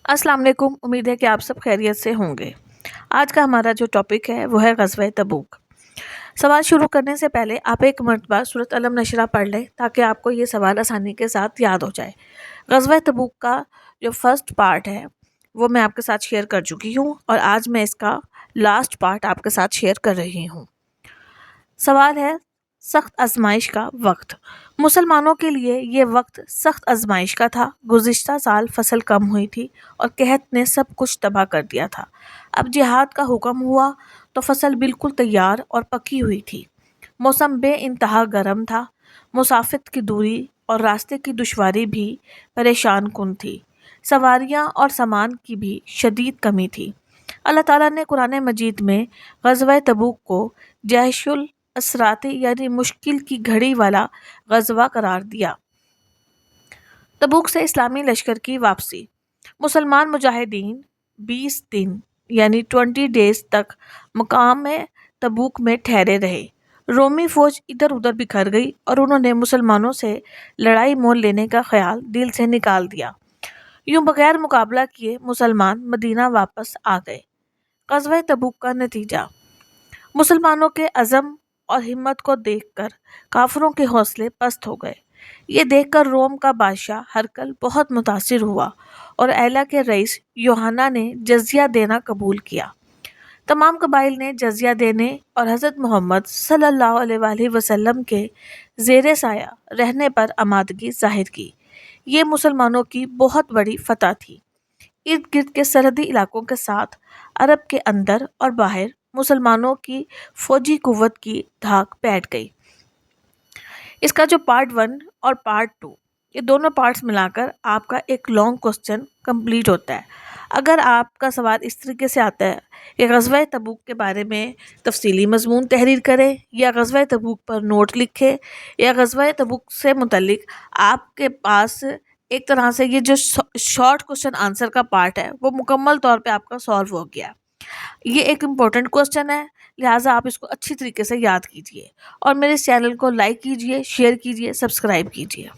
अस्सलाम वालेकुम। उम्मीद है कि आप सब खैरियत से होंगे। आज का हमारा जो टॉपिक है वो है ग़ज़वा तबूक। सवाल शुरू करने से पहले आप एक मरतबा सूरत अलम नशरा पढ़ लें ताकि आपको ये सवाल आसानी के साथ याद हो जाए। ग़ज़वा तबूक का जो फर्स्ट पार्ट है वो मैं आपके साथ शेयर कर चुकी हूँ और आज मैं इसका लास्ट पार्ट आपके साथ शेयर कर रही हूँ। सवाल है सख्त आजमाइश का वक्त। मुसलमानों के लिए ये वक्त सख्त आजमाइश का था। गुज़िश्ता साल फसल कम हुई थी और कहत ने सब कुछ तबाह कर दिया था। अब जिहाद का हुक्म हुआ तो फसल बिल्कुल तैयार और पकी हुई थी। मौसम बेइंतहा गर्म था। मुसाफिर की दूरी और रास्ते की दुश्वारी भी परेशान कुन थी। सवारियाँ और सामान की भी शदीद कमी थी। अल्लाह ताला ने कुरान मजीद में ग़ज़वा तबूक को जैशुल असराते यानी मुश्किल की घड़ी वाला ग़ज़वा करार दिया। तबूक से इस्लामी लश्कर की वापसी। मुसलमान मुजाहिदीन 20 दिन यानी 20 डेज तक मकाम तबूक में ठहरे रहे। रोमी फ़ौज इधर उधर बिखर गई और उन्होंने मुसलमानों से लड़ाई मोल लेने का ख्याल दिल से निकाल दिया। यूं बगैर मुकाबला किए मुसलमान मदीना वापस आ गए। ग़ज़वा तबूक का नतीजा। मुसलमानों के अज़म और हिम्मत को देखकर काफिरों के हौसले पस्त हो गए। ये देखकर रोम का बादशाह हरकल बहुत मुतासिर हुआ और एला के रईस यूहन्ना ने जजिया देना कबूल किया। तमाम कबाइल ने जजिया देने और हज़रत मोहम्मद सल्लल्लाहु अलैहि वसल्लम के ज़ेरे साया रहने पर आमादगी जाहिर की। ये मुसलमानों की बहुत बड़ी फतह थी। इर्द गिर्द के सरहदी इलाकों के साथ अरब के अंदर और बाहर मुसलमानों की फौजी कुव्वत की धाक बैठ गई। इसका जो पार्ट 1 और पार्ट 2 ये दोनों पार्ट्स मिलाकर आपका एक लॉन्ग क्वेश्चन कंप्लीट होता है। अगर आपका सवाल इस तरीके से आता है कि ग़ज़वा तबूक के बारे में तफसीली मज़मून तहरीर करें या ग़ज़वा तबूक पर नोट लिखें या ग़ज़वा तबूक से मुतल्लिक आपके पास एक तरह से ये जो शॉर्ट क्वेश्चन आंसर का पार्ट है वो मुकम्मल तौर पे आपका सॉल्व हो गया। ये एक इम्पोर्टेंट क्वेश्चन है, लिहाजा आप इसको अच्छी तरीके से याद कीजिए और मेरे इस चैनल को लाइक कीजिए, शेयर कीजिए, सब्सक्राइब कीजिए।